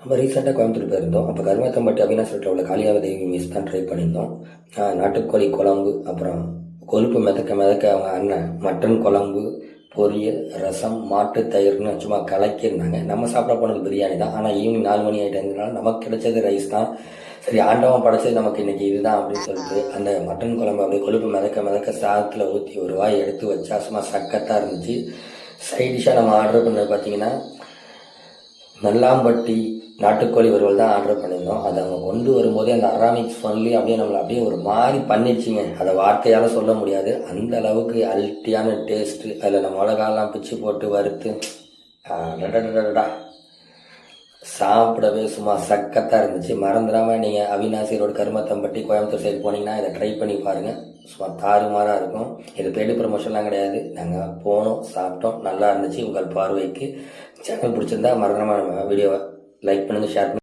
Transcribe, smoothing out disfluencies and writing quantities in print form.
நம்ம ரீசெண்டாக கோயம்புத்தூர் போயிருந்தோம். அப்போ கருமாத்தம்பட்டி அவினாஷ் ரோட்டில் உள்ள காளியாவ தேவி மெஸ் தான் ட்ரை பண்ணியிருந்தோம். நாட்டுக்கோழி குழம்பு, அப்புறம் கொழுப்பு மிதக்க மிதக்க அவங்க அண்ணன் மட்டன் குழம்பு, பொரியல், ரசம், மாட்டு தயிர்னு சும்மா கலக்கியிருந்தாங்க. நம்ம சாப்பிட போனது பிரியாணி தான். ஆனால் ஈவினிங் 4 மணி ஆகிட்டதுனால நமக்கு கிடைச்சது ரைஸ் தான். சரி, ஆண்டவன் படைச்சது நமக்கு இன்னைக்கு இதுதான் அப்படின்னு சொல்லிட்டு அந்த மட்டன் குழம்பு அப்படியே கொழுப்பு மிதக்க மிதக்க சாதத்தில் ஊற்றி ஒரு வாய் எடுத்து வச்சா சும்மா சக்கத்தாக இருந்துச்சு. சைடிஷாக நம்ம ஆர்டர் பண்ணது பார்த்தீங்கன்னா நல்லாம்பட்டி நாட்டுக்கோழி வறுவல் தான் ஆர்டர் பண்ணியிருந்தோம். அதை அவங்க கொண்டு வரும்போதே அந்த அராமிக்ஸ் சொல்லி அப்படியே நம்மளை அப்படியே ஒரு மாதிரி பண்ணிடுச்சிங்க. அதை வார்த்தையால் சொல்ல முடியாது, அந்த அளவுக்கு அல்ட்டியான டேஸ்ட்டு. அதில் நம்ம மிளகாலாம் பிச்சு போட்டு வறுத்து டடா சாப்பிடவே சும்மா சக்கத்தாக இருந்துச்சு. மறந்துடாமல் நீங்கள் அவினாசி ரோடு கருமத்தம்பட்டி கோயம்புத்தூர் சைடு போனீங்கன்னா இதை ட்ரை பண்ணி பாருங்கள். சும்மா தாறுமாறாக இருக்கும். இது பெய்டு ப்ரமோஷன்லாம் கிடையாது. நாங்கள் போனோம், சாப்பிட்டோம், நல்லா இருந்துச்சு. உங்கள் பார்வைக்கு சேனல் பிடிச்சிருந்தா மறந்துடாமல் நம்ம வீடியோவை லைக் பண்ணுங்கள், ஷேர் பண்ணுங்கள்.